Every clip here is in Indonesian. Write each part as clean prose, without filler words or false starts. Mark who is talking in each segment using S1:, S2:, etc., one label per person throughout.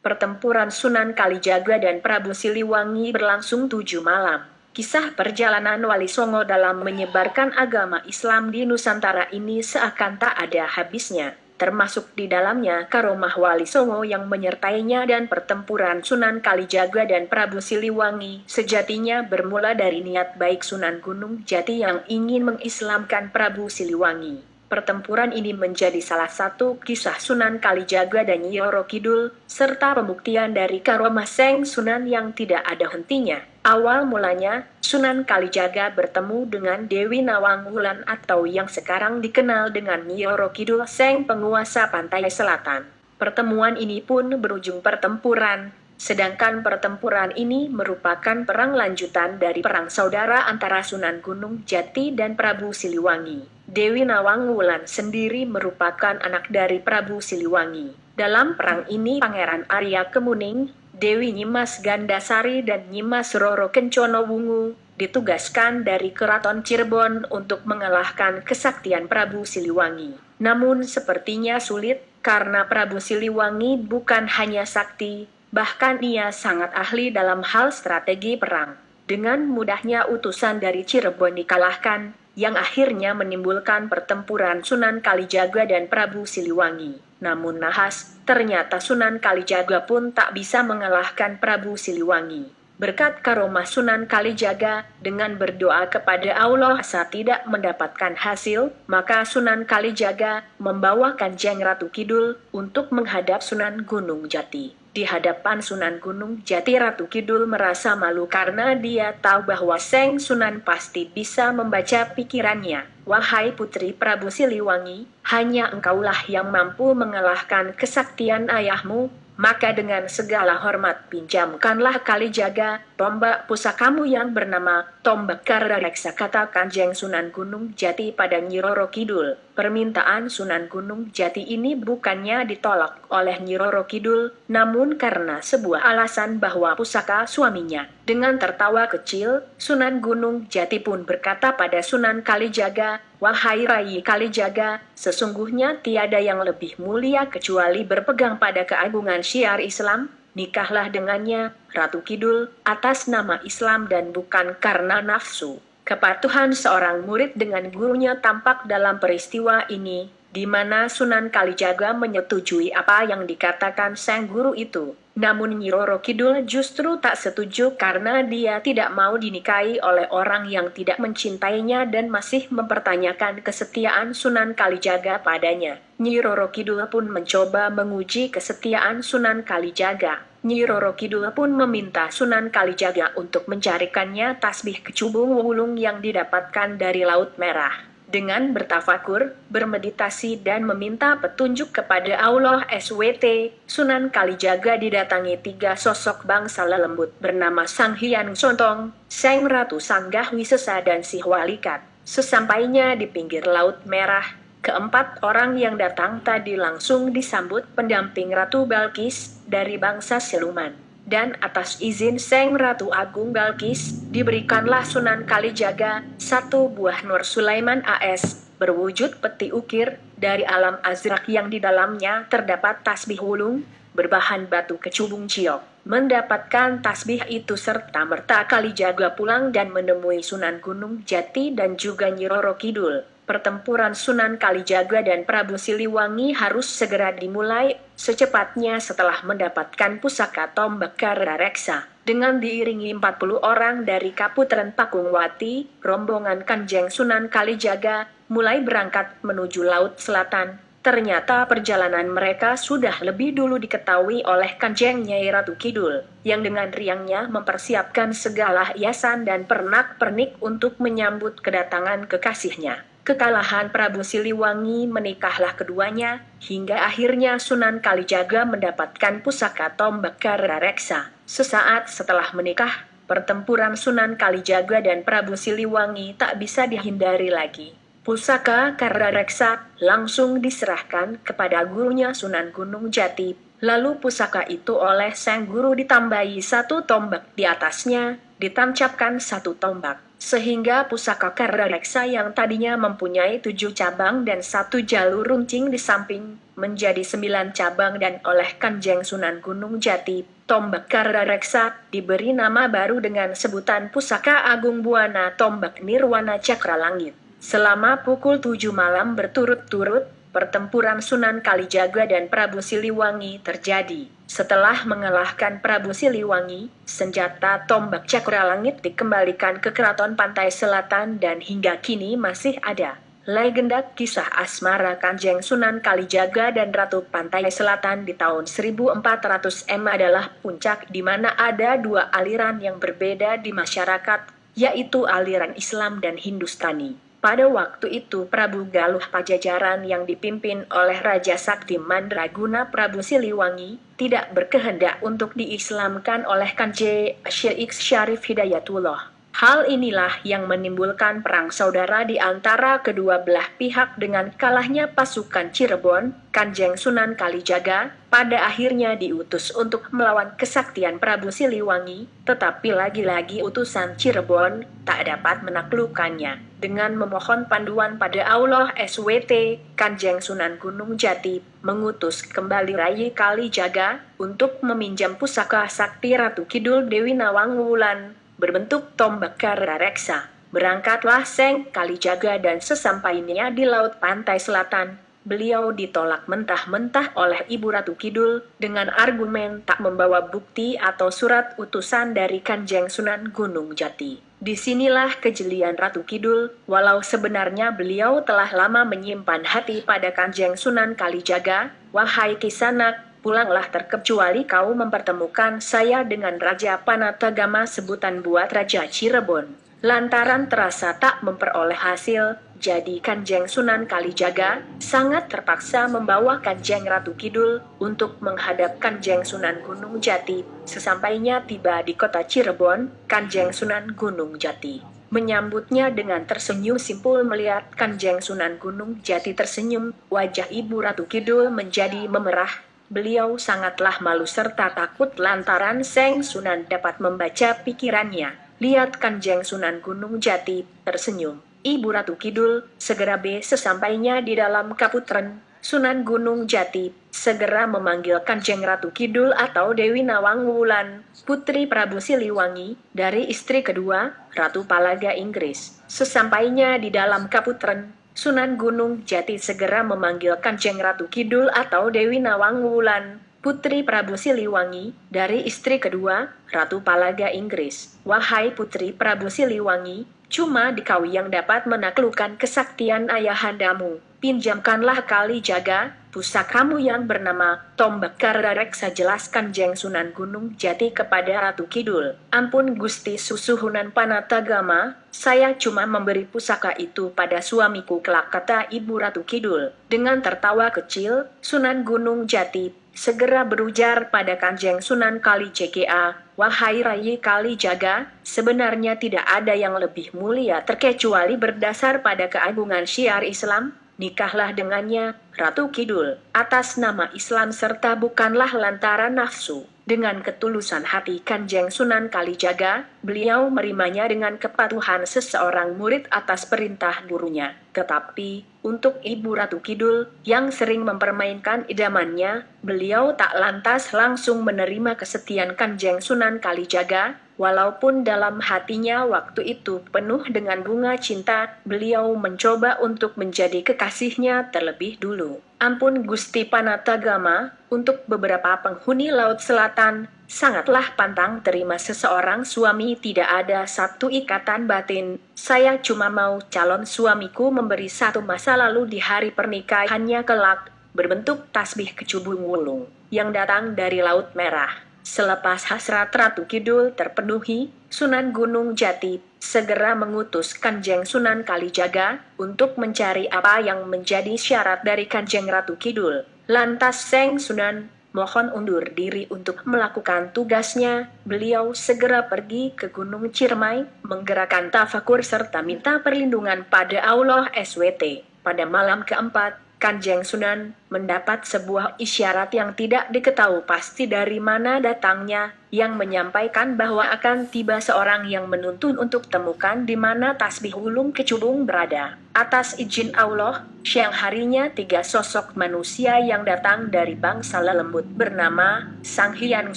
S1: Pertempuran Sunan Kalijaga dan Prabu Siliwangi berlangsung 7 malam. Kisah perjalanan Wali Songo dalam menyebarkan agama Islam di Nusantara ini seakan tak ada habisnya, termasuk di dalamnya karomah Wali Songo yang menyertainya dan pertempuran Sunan Kalijaga dan Prabu Siliwangi sejatinya bermula dari niat baik Sunan Gunung Jati yang ingin mengislamkan Prabu Siliwangi. Pertempuran ini menjadi salah satu kisah Sunan Kalijaga dan Nyi Roro Kidul, serta pembuktian dari karomah Seng Sunan yang tidak ada hentinya. Awal mulanya, Sunan Kalijaga bertemu dengan Dewi Nawang Wulan atau yang sekarang dikenal dengan Nyi Roro Kidul Seng penguasa pantai selatan. Pertemuan ini pun berujung pertempuran, sedangkan pertempuran ini merupakan perang lanjutan dari perang saudara antara Sunan Gunung Jati dan Prabu Siliwangi. Dewi Nawang Wulan sendiri merupakan anak dari Prabu Siliwangi. Dalam perang ini Pangeran Arya Kemuning, Dewi Nyimas Gandasari dan Nyimas Roro Kencono Wungu ditugaskan dari Keraton Cirebon untuk mengalahkan kesaktian Prabu Siliwangi. Namun sepertinya sulit, karena Prabu Siliwangi bukan hanya sakti, bahkan ia sangat ahli dalam hal strategi perang. Dengan mudahnya utusan dari Cirebon dikalahkan, yang akhirnya menimbulkan pertempuran Sunan Kalijaga dan Prabu Siliwangi. Namun nahas, ternyata Sunan Kalijaga pun tak bisa mengalahkan Prabu Siliwangi. Berkat karomah Sunan Kalijaga, dengan berdoa kepada Allah saat tidak mendapatkan hasil, maka Sunan Kalijaga membawa Kanjeng Ratu Kidul untuk menghadap Sunan Gunung Jati. Di hadapan Sunan Gunung Jati, Ratu Kidul merasa malu karena dia tahu bahwa Seng Sunan pasti bisa membaca pikirannya. Wahai putri Prabu Siliwangi, hanya engkaulah yang mampu mengalahkan kesaktian ayahmu, maka dengan segala hormat pinjamkanlah Kalijaga tombak pusakamu yang bernama Tombak Karareksa, kata Kanjeng Sunan Gunung Jati pada Nyi Roro Kidul. Permintaan Sunan Gunung Jati ini bukannya ditolak oleh Nyi Roro Kidul, namun karena sebuah alasan bahwa pusaka suaminya. Dengan tertawa kecil, Sunan Gunung Jati pun berkata pada Sunan Kalijaga, "Wahai Rai Kalijaga, sesungguhnya tiada yang lebih mulia kecuali berpegang pada keagungan syiar Islam. Nikahlah dengannya, Ratu Kidul, atas nama Islam dan bukan karena nafsu." Kepatuhan seorang murid dengan gurunya tampak dalam peristiwa ini, di mana Sunan Kalijaga menyetujui apa yang dikatakan sang guru itu. Namun Nyi Roro Kidul justru tak setuju karena dia tidak mau dinikahi oleh orang yang tidak mencintainya dan masih mempertanyakan kesetiaan Sunan Kalijaga padanya. Nyi Roro Kidul pun mencoba menguji kesetiaan Sunan Kalijaga. Nyi Roro Kidul pun meminta Sunan Kalijaga untuk mencarikannya tasbih kecubung wulung yang didapatkan dari Laut Merah. Dengan bertafakur, bermeditasi dan meminta petunjuk kepada Allah SWT, Sunan Kalijaga didatangi 3 sosok bangsa lelembut bernama Sang Hyang Sontong, Sang Ratu Sanggah Wisesa dan Si Walikat. Sesampainya di pinggir Laut Merah, keempat orang yang datang tadi langsung disambut pendamping Ratu Balkis dari bangsa siluman. Dan atas izin Seng Ratu Agung Balkis, diberikanlah Sunan Kalijaga 1 buah Nur Sulaiman AS, berwujud peti ukir, dari alam azrak yang di dalamnya terdapat tasbih wulung, berbahan batu kecubung ciok. Mendapatkan tasbih itu serta merta Kalijaga pulang dan menemui Sunan Gunung Jati dan juga Nyi Roro Kidul. Pertempuran Sunan Kalijaga dan Prabu Siliwangi harus segera dimulai secepatnya setelah mendapatkan pusaka Tombak Karareksa. Dengan diiringi 40 orang dari Kaputren Pakungwati, rombongan Kanjeng Sunan Kalijaga mulai berangkat menuju Laut Selatan. Ternyata perjalanan mereka sudah lebih dulu diketahui oleh Kanjeng Nyai Ratu Kidul, yang dengan riangnya mempersiapkan segala hiasan dan pernak-pernik untuk menyambut kedatangan kekasihnya. Kekalahan Prabu Siliwangi menikahlah keduanya, hingga akhirnya Sunan Kalijaga mendapatkan pusaka Tombak Karareksa. Sesaat setelah menikah, pertempuran Sunan Kalijaga dan Prabu Siliwangi tak bisa dihindari lagi. Pusaka Karareksa langsung diserahkan kepada gurunya Sunan Gunung Jati. Lalu pusaka itu oleh sang guru ditambahi 1 tombak di atasnya, ditancapkan satu tombak, sehingga pusaka Karareksa yang tadinya mempunyai 7 cabang dan 1 jalur runcing di samping, menjadi 9 cabang dan oleh Kanjeng Sunan Gunung Jati, tombak Karareksa diberi nama baru dengan sebutan Pusaka Agung Buana Tombak Nirwana Cakra Langit. Selama pukul 7 malam berturut-turut, pertempuran Sunan Kalijaga dan Prabu Siliwangi terjadi. Setelah mengalahkan Prabu Siliwangi, senjata tombak Cakra Langit dikembalikan ke Keraton Pantai Selatan dan hingga kini masih ada. Legenda kisah asmara Kanjeng Sunan Kalijaga dan Ratu Pantai Selatan di tahun 1400 adalah puncak di mana ada 2 aliran yang berbeda di masyarakat, yaitu aliran Islam dan Hindustani. Pada waktu itu Prabu Galuh Pajajaran yang dipimpin oleh Raja Sakti Mandraguna Prabu Siliwangi, tidak berkehendak untuk diislamkan oleh Kanjeng Syekh Syarif Hidayatullah. Hal inilah yang menimbulkan perang saudara di antara kedua belah pihak dengan kalahnya pasukan Cirebon. Kanjeng Sunan Kalijaga pada akhirnya diutus untuk melawan kesaktian Prabu Siliwangi, tetapi lagi-lagi utusan Cirebon tak dapat menaklukkannya. Dengan memohon panduan pada Allah SWT, Kanjeng Sunan Gunung Jati mengutus kembali Rai Kalijaga untuk meminjam pusaka sakti Ratu Kidul Dewi Nawang Wulan berbentuk tombak Karareksa. Berangkatlah Seng Kalijaga dan sesampainya di Laut Pantai Selatan, beliau ditolak mentah-mentah oleh Ibu Ratu Kidul dengan argumen tak membawa bukti atau surat utusan dari Kanjeng Sunan Gunung Jati. Disinilah kejelian Ratu Kidul, walau sebenarnya beliau telah lama menyimpan hati pada Kanjeng Sunan Kalijaga. Wahai Kisanak, pulanglah terkecuali kau mempertemukan saya dengan Raja Panatagama sebutan buat Raja Cirebon. Lantaran terasa tak memperoleh hasil, jadi Kanjeng Sunan Kalijaga sangat terpaksa membawa Kanjeng Ratu Kidul untuk menghadap Kanjeng Sunan Gunung Jati. Sesampainya tiba di kota Cirebon, Kanjeng Sunan Gunung Jati menyambutnya dengan tersenyum simpul. Melihat Kanjeng Sunan Gunung Jati tersenyum, wajah Ibu Ratu Kidul menjadi memerah. Beliau sangatlah malu serta takut lantaran Seng Sunan dapat membaca pikirannya. Lihat Kanjeng Sunan Gunung Jati tersenyum. Ibu Ratu Kidul segera sesampainya di dalam kaputren, Sunan Gunung Jati segera memanggil Kanjeng Ratu Kidul atau Dewi Nawang Wulan, putri Prabu Siliwangi, dari istri kedua, Ratu Palaga Inggris. Sesampainya di dalam kaputren, Sunan Gunung Jati segera memanggil Kanjeng Ratu Kidul atau Dewi Nawang Wulan, putri Prabu Siliwangi, dari istri kedua, Ratu Palaga Inggris. Wahai putri Prabu Siliwangi, cuma dikau yang dapat menaklukkan kesaktian ayahandamu. Pinjamkanlah Kalijaga pusakamu yang bernama Tombak Karareksa. Jelaskan Kanjeng Sunan Gunung Jati kepada Ratu Kidul. Ampun Gusti Susuhunan Panatagama, saya cuma memberi pusaka itu pada suamiku kelak, kata Ibu Ratu Kidul. Dengan tertawa kecil, Sunan Gunung Jati segera berujar pada Kanjeng Sunan Kalijaga, wahai Rai Kalijaga, sebenarnya tidak ada yang lebih mulia terkecuali berdasar pada keagungan syiar Islam. Nikahlah dengannya, Ratu Kidul, atas nama Islam serta bukanlah lantaran nafsu. Dengan ketulusan hati Kanjeng Sunan Kalijaga, beliau menerimanya dengan kepatuhan seseorang murid atas perintah gurunya. Tetapi, untuk Ibu Ratu Kidul, yang sering mempermainkan idamannya, beliau tak lantas langsung menerima kesetiaan Kanjeng Sunan Kalijaga. Walaupun dalam hatinya waktu itu penuh dengan bunga cinta, beliau mencoba untuk menjadi kekasihnya terlebih dulu. Ampun Gusti Panatagama, untuk beberapa penghuni Laut Selatan, sangatlah pantang terima seseorang suami tidak ada satu ikatan batin. Saya cuma mau calon suamiku memberi satu masa lalu di hari pernikahannya kelak, berbentuk tasbih kecubung wulung, yang datang dari Laut Merah. Selepas hasrat Ratu Kidul terpenuhi, Sunan Gunung Jati segera mengutus Kanjeng Sunan Kalijaga untuk mencari apa yang menjadi syarat dari Kanjeng Ratu Kidul. Lantas Seng Sunan mohon undur diri untuk melakukan tugasnya. Beliau segera pergi ke Gunung Ciremai, menggerakkan tafakur serta minta perlindungan pada Allah SWT. Pada malam keempat, Kanjeng Sunan mendapat sebuah isyarat yang tidak diketahui pasti dari mana datangnya, yang menyampaikan bahwa akan tiba seorang yang menuntun untuk temukan di mana tasbih ulung kecubung berada. Atas izin Allah, siang harinya 3 sosok manusia yang datang dari bangsa lelembut bernama Sang Hyang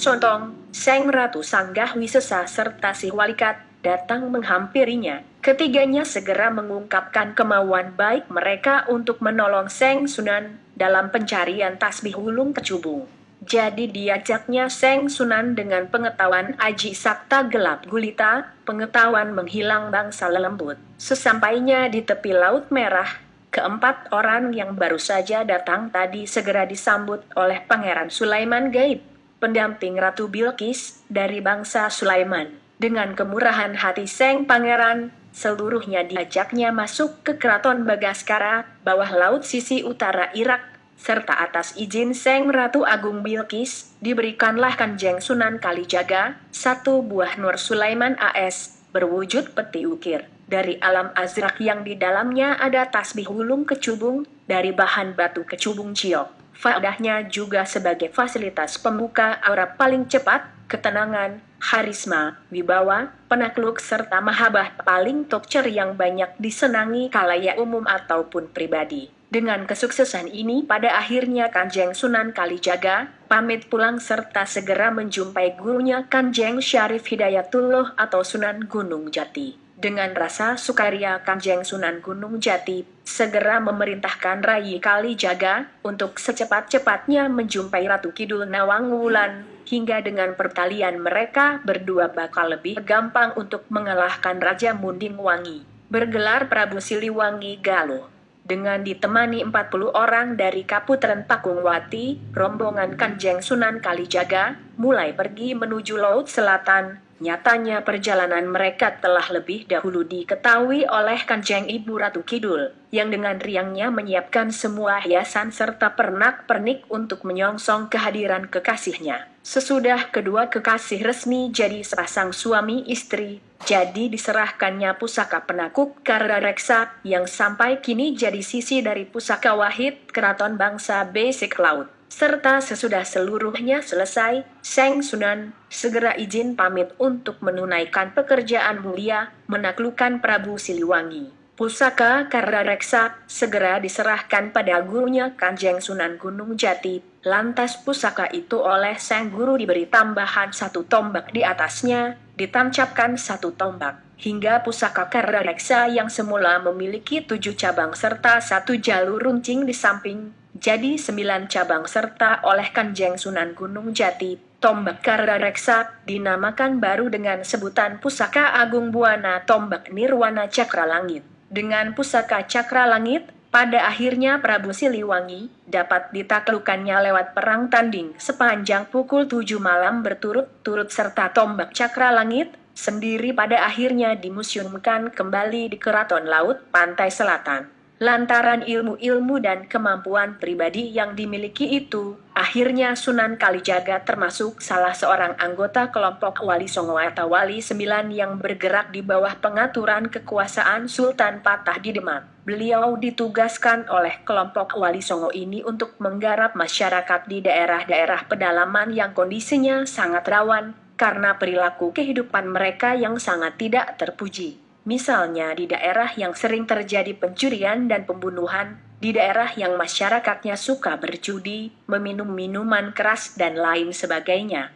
S1: Sontong, Sang Ratu Sanggah Wisesa serta Si Walikat datang menghampirinya. Ketiganya segera mengungkapkan kemauan baik mereka untuk menolong Seng Sunan dalam pencarian tasbih ulung kecubung. Jadi diajaknya Seng Sunan dengan pengetahuan aji sakta gelap gulita, pengetahuan menghilang bangsa lelembut. Sesampainya di tepi Laut Merah, keempat orang yang baru saja datang tadi segera disambut oleh Pangeran Sulaiman Gaib, pendamping Ratu Bilqis dari bangsa Sulaiman. Dengan kemurahan hati Seng Pangeran, seluruhnya diajaknya masuk ke Keraton Bagaskara, bawah laut sisi utara Irak, serta atas izin Seng Ratu Agung Bilqis, diberikanlah Kanjeng Sunan Kalijaga, 1 buah Nur Sulaiman AS, berwujud peti ukir, dari alam azrak yang di dalamnya ada tasbih ulung kecubung, dari bahan batu kecubung ciok. Faedahnya juga sebagai fasilitas pembuka aura paling cepat, ketenangan, harisma, wibawa, penakluk serta mahabbah paling tokcer yang banyak disenangi khalayak umum ataupun pribadi. Dengan kesuksesan ini pada akhirnya Kanjeng Sunan Kalijaga pamit pulang serta segera menjumpai gurunya Kanjeng Syarif Hidayatullah atau Sunan Gunung Jati. Dengan rasa sukaria Kanjeng Sunan Gunung Jati segera memerintahkan Rai Kalijaga untuk secepat-cepatnya menjumpai Ratu Kidul Nawang Wulan, hingga dengan pertalian mereka berdua bakal lebih gampang untuk mengalahkan Raja Munding Wangi, bergelar Prabu Siliwangi Galuh. Dengan ditemani 40 orang dari Kaputren Pakungwati, rombongan Kanjeng Sunan Kalijaga mulai pergi menuju Laut Selatan. Nyatanya perjalanan mereka telah lebih dahulu diketahui oleh Kanjeng Ibu Ratu Kidul, yang dengan riangnya menyiapkan semua hiasan serta pernak-pernik untuk menyongsong kehadiran kekasihnya. Sesudah kedua kekasih resmi jadi sepasang suami istri, jadi diserahkannya pusaka penakuk Karda Reksa, yang sampai kini jadi sisi dari pusaka wahid Keraton Bangsa Besik Laut. Serta sesudah seluruhnya selesai, Seng Sunan segera izin pamit untuk menunaikan pekerjaan mulia, menaklukkan Prabu Siliwangi. Pusaka Karda Reksa segera diserahkan pada gurunya Kanjeng Sunan Gunung Jati. Lantas pusaka itu oleh sang guru diberi tambahan 1 tombak di atasnya, ditancapkan 1 tombak. Hingga pusaka Karda Reksa yang semula memiliki 7 cabang serta 1 jalur runcing di samping, jadi 9 cabang serta oleh Kanjeng Sunan Gunung Jati. Tombak Karda Reksa dinamakan baru dengan sebutan Pusaka Agung Buana Tombak Nirwana Cakra Langit. Dengan pusaka Cakra Langit, pada akhirnya Prabu Siliwangi dapat ditaklukkannya lewat perang tanding sepanjang pukul 7 malam berturut-turut serta tombak Cakra Langit sendiri pada akhirnya dimuseumkan kembali di Keraton Laut Pantai Selatan. Lantaran ilmu-ilmu dan kemampuan pribadi yang dimiliki itu, akhirnya Sunan Kalijaga termasuk salah seorang anggota kelompok Wali Songo atau Wali 9 yang bergerak di bawah pengaturan kekuasaan Sultan Patah di Demak. Beliau ditugaskan oleh kelompok Wali Songo ini untuk menggarap masyarakat di daerah-daerah pedalaman yang kondisinya sangat rawan, karena perilaku kehidupan mereka yang sangat tidak terpuji. Misalnya di daerah yang sering terjadi pencurian dan pembunuhan, di daerah yang masyarakatnya suka berjudi, meminum minuman keras dan lain sebagainya.